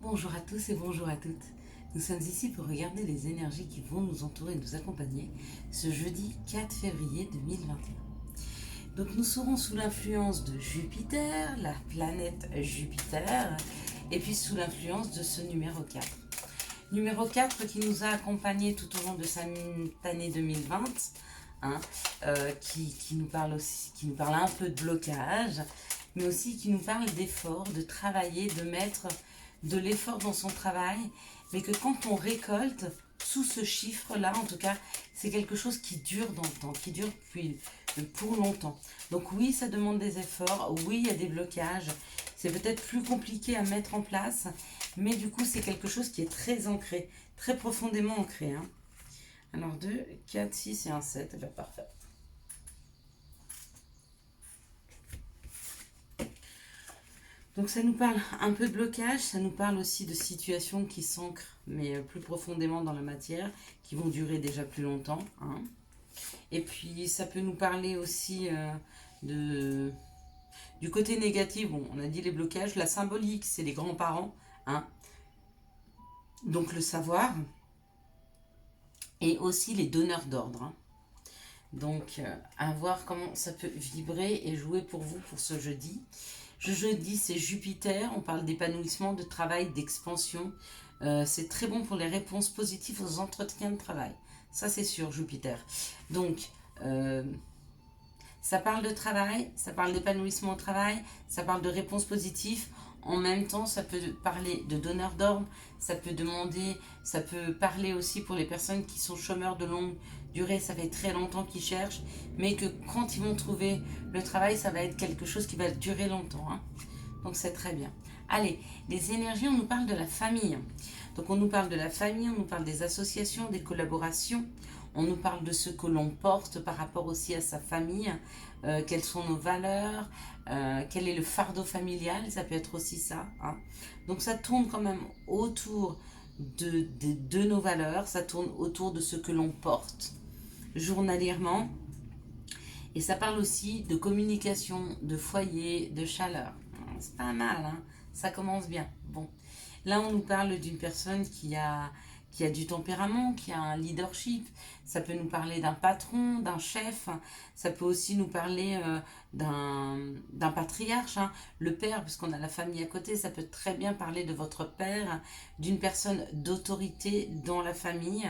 Bonjour à tous et bonjour à toutes. Nous sommes ici pour regarder les énergies qui vont nous entourer et nous accompagner ce jeudi 4 février 2021. Donc nous serons sous l'influence de Jupiter, la planète Jupiter, et puis sous l'influence de ce numéro 4. Numéro 4 qui nous a accompagnés tout au long de cette année 2020, hein, qui nous parle aussi, qui nous parle un peu de blocage, mais aussi qui nous parle d'effort, de travailler, de mettre de l'effort dans son travail, mais que quand on récolte, sous ce chiffre-là, en tout cas, c'est quelque chose qui dure dans le temps, qui dure pour longtemps. Donc oui, ça demande des efforts, oui, il y a des blocages, c'est peut-être plus compliqué à mettre en place, mais du coup, c'est quelque chose qui est très ancré, très profondément ancré. Hein. Alors 2, 4, 6 et un 7, bien parfait. Donc ça nous parle un peu de blocage, ça nous parle aussi de situations qui s'ancrent, mais plus profondément dans la matière, qui vont durer déjà plus longtemps. Hein. Et puis ça peut nous parler aussi de, du côté négatif. Bon, on a dit les blocages, la symbolique, c'est les grands-parents. Hein. Donc le savoir, et aussi les donneurs d'ordre. Hein. Donc à voir comment ça peut vibrer et jouer pour vous pour ce jeudi. Jeudi, c'est Jupiter, on parle d'épanouissement, de travail, d'expansion. C'est très bon pour les réponses positives aux entretiens de travail. Ça, c'est sûr, Jupiter. Donc, ça parle de travail, ça parle d'épanouissement au travail, ça parle de réponses positives. En même temps, ça peut parler de donneur d'ordre, ça peut demander, ça peut parler aussi pour les personnes qui sont chômeurs de longue durée, ça fait très longtemps qu'ils cherchent, mais que quand ils vont trouver le travail, ça va être quelque chose qui va durer longtemps. Hein. Donc c'est très bien. Allez, les énergies, on nous parle de la famille. Donc on nous parle de la famille, on nous parle des associations, des collaborations, on nous parle de ce que l'on porte par rapport aussi à sa famille, quelles sont nos valeurs, quel est le fardeau familial, ça peut être aussi ça. Hein. Donc ça tourne quand même autour de nos valeurs, ça tourne autour de ce que l'on porte journalièrement. Et ça parle aussi de communication, de foyer, de chaleur. C'est pas mal, hein, ça commence bien. Bon, là on nous parle d'une personne qui a du tempérament, qui a un leadership. Ça peut nous parler d'un patron, d'un chef. Ça peut aussi nous parler d'un patriarche, hein, le père, puisqu'on a la famille à côté. Ça peut très bien parler de votre père, d'une personne d'autorité dans la famille.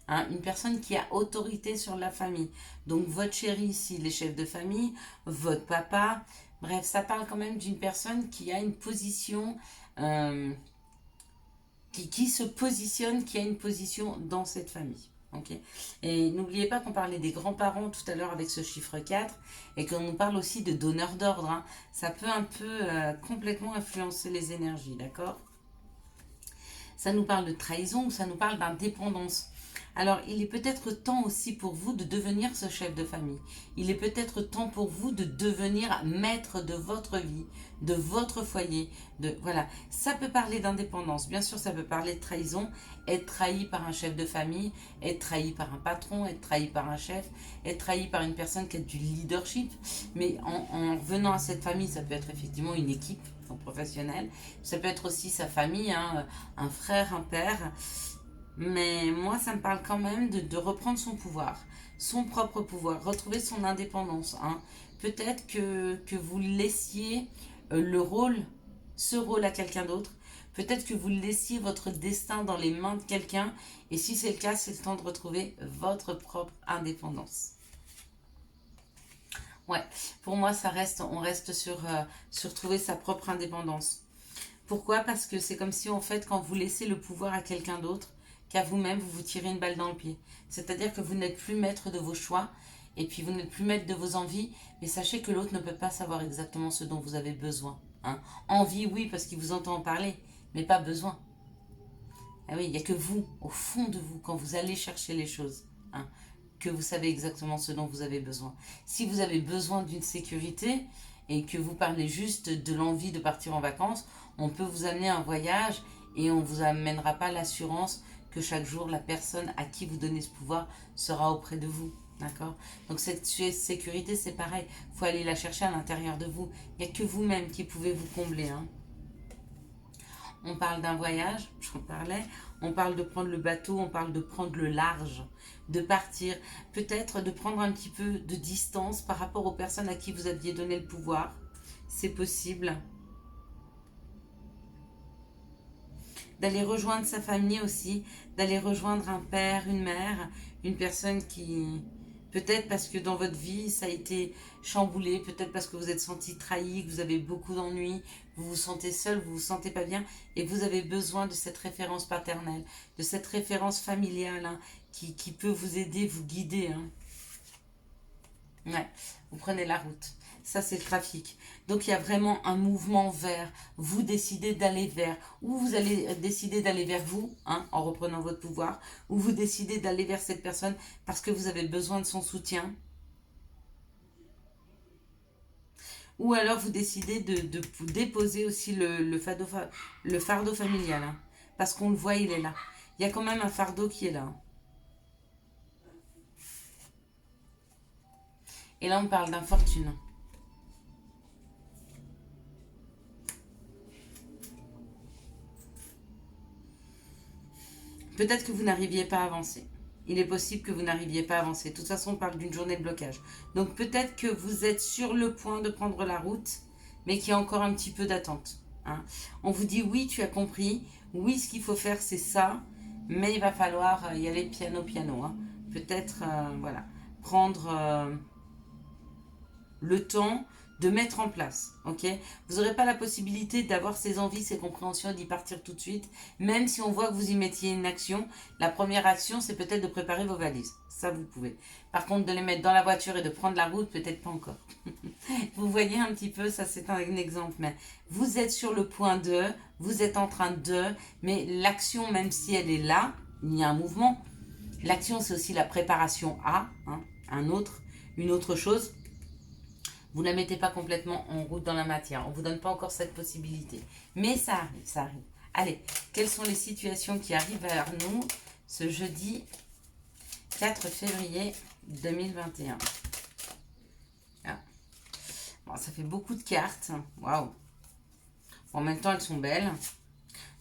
Hein, une personne qui a autorité sur la famille. Donc votre chéri, s'il est chef de famille, votre papa, bref, ça parle quand même d'une personne qui a une position, qui se positionne, qui a une position dans cette famille. Okay. Et n'oubliez pas qu'on parlait des grands-parents tout à l'heure avec ce chiffre 4 et qu'on nous parle aussi de donneurs d'ordre. Hein. Ça peut un peu complètement influencer les énergies, d'accord? Ça nous parle de trahison ou ça nous parle d'indépendance. Alors, il est peut-être temps aussi pour vous de devenir ce chef de famille. Il est peut-être temps pour vous de devenir maître de votre vie, de votre foyer. Voilà, ça peut parler d'indépendance. Bien sûr, ça peut parler de trahison. Être trahi par un chef de famille, être trahi par un patron, être trahi par un chef, être trahi par une personne qui a du leadership. Mais en revenant à cette famille, ça peut être effectivement une équipe professionnelle. Ça peut être aussi sa famille, hein, un frère, un père. Mais moi, ça me parle quand même de reprendre son pouvoir, son propre pouvoir, retrouver son indépendance. Hein. Peut-être que vous laissiez le rôle, ce rôle à quelqu'un d'autre. Peut-être que vous laissiez votre destin dans les mains de quelqu'un. Et si c'est le cas, c'est le temps de retrouver votre propre indépendance. Ouais, pour moi, on reste sur trouver sa propre indépendance. Pourquoi? Parce que c'est comme si, en fait, quand vous laissez le pouvoir à quelqu'un d'autre, qu'à vous-même, vous vous tirez une balle dans le pied. C'est-à-dire que vous n'êtes plus maître de vos choix, et puis vous n'êtes plus maître de vos envies, mais sachez que l'autre ne peut pas savoir exactement ce dont vous avez besoin. Hein. Envie, oui, parce qu'il vous entend en parler, mais pas besoin. Ah oui, il n'y a que vous, au fond de vous, quand vous allez chercher les choses, hein, que vous savez exactement ce dont vous avez besoin. Si vous avez besoin d'une sécurité et que vous parlez juste de l'envie de partir en vacances, on peut vous amener un voyage et on ne vous amènera pas l'assurance que chaque jour, la personne à qui vous donnez ce pouvoir sera auprès de vous. D'accord? Donc cette sécurité, c'est pareil. Il faut aller la chercher à l'intérieur de vous. Il n'y a que vous-même qui pouvez vous combler. Hein. On parle d'un voyage, j'en parlais. On parle de prendre le bateau, on parle de prendre le large, de partir. Peut-être de prendre un petit peu de distance par rapport aux personnes à qui vous aviez donné le pouvoir. C'est possible. D'aller rejoindre sa famille aussi, d'aller rejoindre un père, une mère, une personne qui... Peut-être parce que dans votre vie, ça a été chamboulé, peut-être parce que vous êtes senti trahi, que vous avez beaucoup d'ennuis, vous vous sentez seul, vous vous sentez pas bien, et vous avez besoin de cette référence paternelle, de cette référence familiale, hein, qui peut vous aider, vous guider. Hein. Ouais, vous prenez la route. Ça, c'est le trafic. Donc, il y a vraiment un mouvement vers. Vous décidez d'aller vers. Ou vous allez décider d'aller vers vous, hein, en reprenant votre pouvoir. Ou vous décidez d'aller vers cette personne parce que vous avez besoin de son soutien. Ou alors, vous décidez de déposer aussi le fardeau familial. Hein, parce qu'on le voit, il est là. Il y a quand même un fardeau qui est là. Et là, on parle d'infortune. Peut-être que vous n'arriviez pas à avancer. Il est possible que vous n'arriviez pas à avancer. De toute façon, on parle d'une journée de blocage. Donc peut-être que vous êtes sur le point de prendre la route, mais qu'il y a encore un petit peu d'attente. Hein. On vous dit oui, tu as compris. Oui, ce qu'il faut faire, c'est ça. Mais il va falloir y aller piano, piano. Hein. Peut-être, voilà, prendre le temps de mettre en place, ok? Vous n'aurez pas la possibilité d'avoir ces envies, ces compréhensions, d'y partir tout de suite, même si on voit que vous y mettiez une action. La première action, c'est peut-être de préparer vos valises. Ça, vous pouvez. Par contre, de les mettre dans la voiture et de prendre la route, peut-être pas encore. Vous voyez un petit peu, ça c'est un exemple, mais vous êtes sur le point de, vous êtes en train de, mais l'action, même si elle est là, il y a un mouvement. L'action, c'est aussi la préparation à, hein, une autre chose. Vous ne la mettez pas complètement en route dans la matière. On ne vous donne pas encore cette possibilité. Mais ça arrive, ça arrive. Allez, quelles sont les situations qui arrivent vers nous ce jeudi 4 février 2021 ? Ah. Bon, ça fait beaucoup de cartes. Waouh. En même temps, elles sont belles.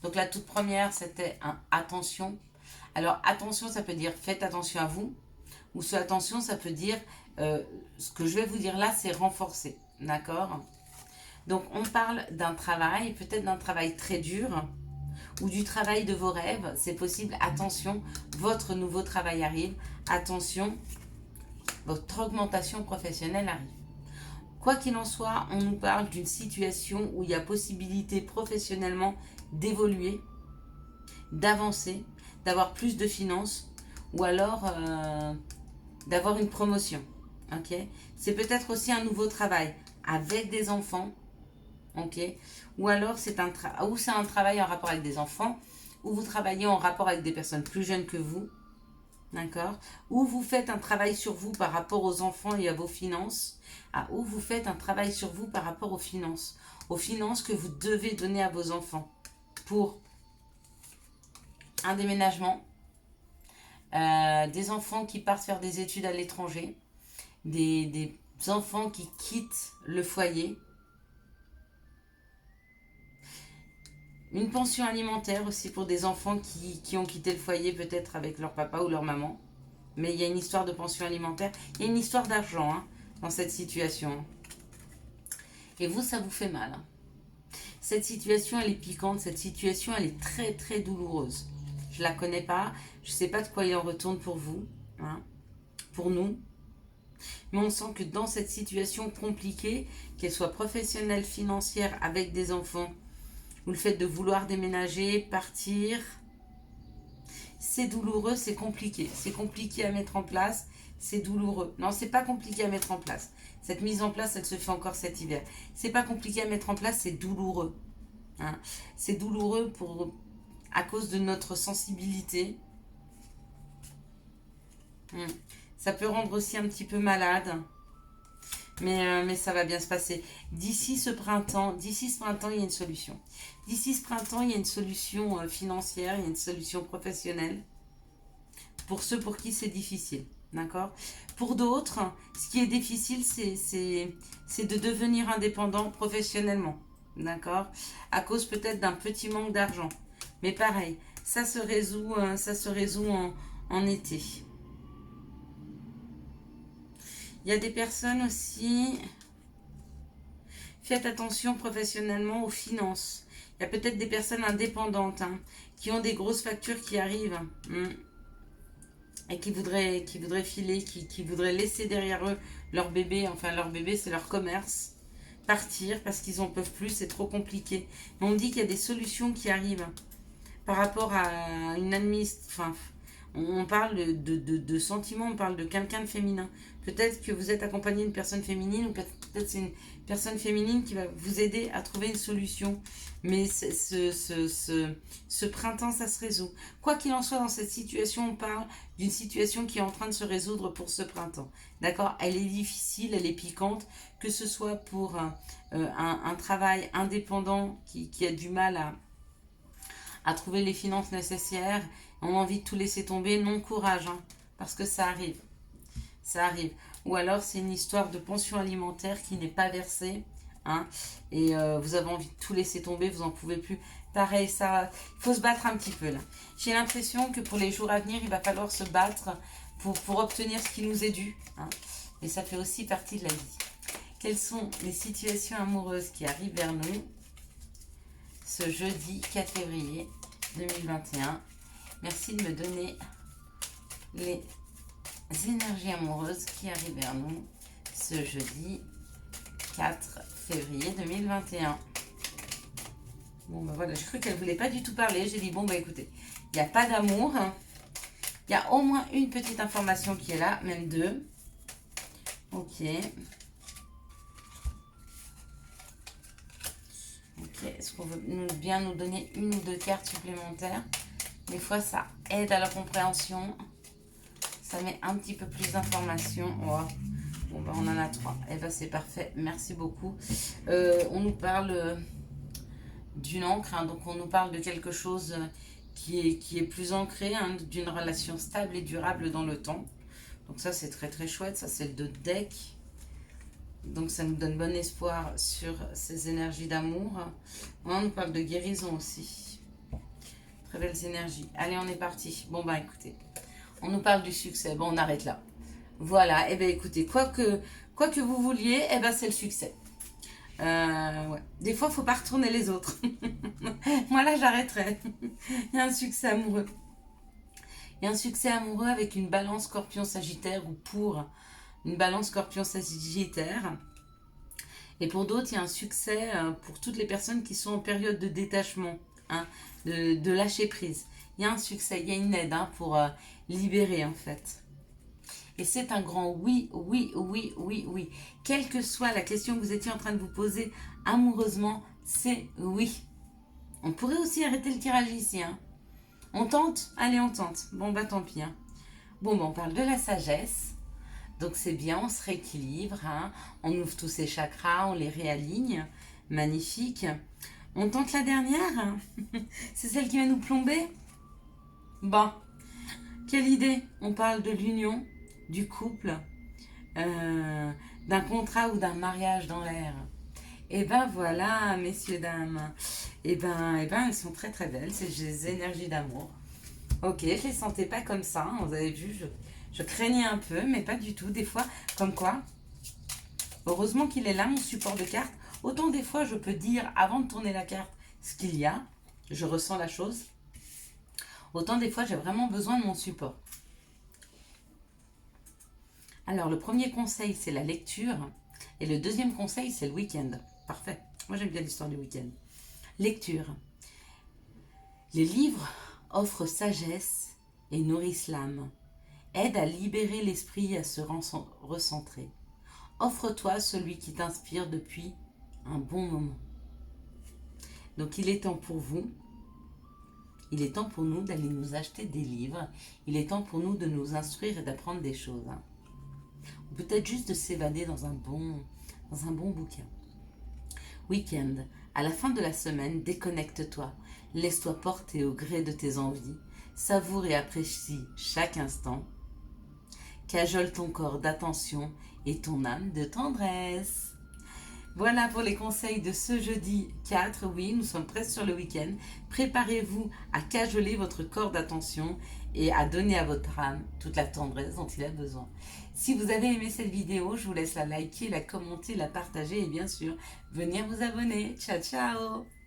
Donc la toute première, c'était un attention. Alors attention, ça peut dire faites attention à vous. Ou ce attention, ça peut dire, ce que je vais vous dire là, c'est renforcer. D'accord ? Donc on parle d'un travail, peut-être d'un travail très dur, ou du travail de vos rêves. C'est possible, attention, votre nouveau travail arrive. Attention, votre augmentation professionnelle arrive. Quoi qu'il en soit, on nous parle d'une situation où il y a possibilité professionnellement d'évoluer, d'avancer, d'avoir plus de finances, ou alors d'avoir une promotion. Ok, c'est peut-être aussi un nouveau travail avec des enfants. Ok, ou alors c'est un travail en rapport avec des enfants, ou vous travaillez en rapport avec des personnes plus jeunes que vous. D'accord, ou vous faites un travail sur vous par rapport aux enfants et à vos finances, ou vous faites un travail sur vous par rapport aux finances que vous devez donner à vos enfants pour un déménagement, des enfants qui partent faire des études à l'étranger, des enfants qui quittent le foyer, une pension alimentaire aussi pour des enfants qui ont quitté le foyer peut-être avec leur papa ou leur maman. Mais il y a une histoire de pension alimentaire, il y a une histoire d'argent hein, dans cette situation. Et vous, ça vous fait mal. Hein. Cette situation, elle est piquante, cette situation, elle est très très douloureuse. Je la connais pas, je sais pas de quoi il en retourne pour vous, hein, pour nous. Mais on sent que dans cette situation compliquée, qu'elle soit professionnelle, financière, avec des enfants, ou le fait de vouloir déménager, partir, c'est douloureux, c'est compliqué à mettre en place, c'est douloureux. Non, c'est pas compliqué à mettre en place. Cette mise en place, elle se fait encore cet hiver. C'est pas compliqué à mettre en place, c'est douloureux. Hein. C'est douloureux à cause de notre sensibilité. Ça peut rendre aussi un petit peu malade. Mais ça va bien se passer. D'ici ce printemps, il y a une solution. D'ici ce printemps, il y a une solution financière, il y a une solution professionnelle. Pour ceux pour qui c'est difficile. D'accord ? Pour d'autres, ce qui est difficile, c'est de devenir indépendant professionnellement. d'accord? À cause peut-être d'un petit manque d'argent. Mais pareil, ça se résout en été. Il y a des personnes aussi, faites attention professionnellement aux finances. Il y a peut-être des personnes indépendantes hein, qui ont des grosses factures qui arrivent et qui voudraient filer, qui voudraient laisser derrière eux leur bébé. Enfin, leur bébé, c'est leur commerce. Partir parce qu'ils n'en peuvent plus, c'est trop compliqué. Mais on dit qu'il y a des solutions qui arrivent par rapport à une enfin, on parle de sentiments, on parle de quelqu'un de féminin. Peut-être que vous êtes accompagné d'une personne féminine ou peut-être c'est une personne féminine qui va vous aider à trouver une solution. Mais ce printemps, ça se résout. Quoi qu'il en soit, dans cette situation, on parle d'une situation qui est en train de se résoudre pour ce printemps. D'accord? Elle est difficile, elle est piquante, que ce soit pour un travail indépendant qui a du mal à trouver les finances nécessaires, on a envie de tout laisser tomber, non courage, hein, parce que ça arrive. Ça arrive. Ou alors c'est une histoire de pension alimentaire qui n'est pas versée, hein, et vous avez envie de tout laisser tomber, vous n'en pouvez plus. Pareil, ça, il faut se battre un petit peu là. J'ai l'impression que pour les jours à venir, il va falloir se battre pour obtenir ce qui nous est dû. Hein, et ça fait aussi partie de la vie. Quelles sont les situations amoureuses qui arrivent vers nous ce jeudi 4 février 2021. Merci de me donner les énergies amoureuses qui arrivent vers nous ce jeudi 4 février 2021. Bon ben voilà, j'ai cru qu'elle ne voulait pas du tout parler. J'ai dit bon ben écoutez, il n'y a pas d'amour. Il y a au moins une petite information qui est là, même deux. Ok. Ok, est-ce qu'on veut bien nous donner une ou deux cartes supplémentaires? Des fois, ça aide à la compréhension. Ça met un petit peu plus d'informations. Oh. Bon, ben, on en a trois. Eh ben, c'est parfait. Merci beaucoup. On nous parle d'une encre. Hein, donc, on nous parle de quelque chose qui est plus ancré, hein, d'une relation stable et durable dans le temps. Donc, ça, c'est très, très chouette. Ça, c'est le 2 de deck. Donc ça nous donne bon espoir sur ces énergies d'amour. On nous parle de guérison aussi. Très belles énergies. Allez, on est parti. Bon bah écoutez, on nous parle du succès. Bon, on arrête là. Voilà, et bien écoutez, quoi que vous vouliez, et ben c'est le succès. Ouais. Des fois, il ne faut pas retourner les autres. Moi là, j'arrêterai. Il y a un succès amoureux. Il y a un succès amoureux avec une balance scorpion-sagittaire ou pour une balance scorpion-sagittaire. Et pour d'autres, il y a un succès pour toutes les personnes qui sont en période de détachement, hein, de lâcher prise. Il y a un succès, il y a une aide hein, pour libérer en fait. Et c'est un grand oui, oui, oui, oui, oui. Quelle que soit la question que vous étiez en train de vous poser amoureusement, c'est oui. On pourrait aussi arrêter le tirage ici. Hein. On tente? Allez, on tente. Bon, bah tant pis. Hein. Bon, bah, on parle de la sagesse. Donc c'est bien, on se rééquilibre, hein. On ouvre tous ces chakras, on les réaligne. Magnifique. On tente la dernière. C'est celle qui va nous plomber. Bon, quelle idée. On parle de l'union, du couple, d'un contrat ou d'un mariage dans l'air. Et ben voilà, messieurs, dames. Et ben, elles sont très très belles, c'est des énergies d'amour. Ok, je les sentais pas comme ça, hein. Vous avez vu, je craignais un peu, mais pas du tout. Des fois, comme quoi, heureusement qu'il est là, mon support de carte. Autant des fois, je peux dire, avant de tourner la carte, ce qu'il y a. Je ressens la chose. Autant des fois, j'ai vraiment besoin de mon support. Alors, le premier conseil, c'est la lecture. Et le deuxième conseil, c'est le week-end. Parfait. Moi, j'aime bien l'histoire du week-end. Lecture. Les livres offrent sagesse et nourrissent l'âme. Aide à libérer l'esprit et à se recentrer. Offre-toi celui qui t'inspire depuis un bon moment. Donc il est temps pour vous, il est temps pour nous d'aller nous acheter des livres, il est temps pour nous de nous instruire et d'apprendre des choses. Hein. Ou peut-être juste de s'évader dans un bon bouquin. Week-end, à la fin de la semaine, déconnecte-toi, laisse-toi porter au gré de tes envies, savoure et apprécie chaque instant. Cajole ton corps d'attention et ton âme de tendresse. Voilà pour les conseils de ce jeudi 4. Oui, nous sommes presque sur le week-end. Préparez-vous à cajoler votre corps d'attention et à donner à votre âme toute la tendresse dont il a besoin. Si vous avez aimé cette vidéo, je vous laisse la liker, la commenter, la partager et bien sûr, venir vous abonner. Ciao, ciao!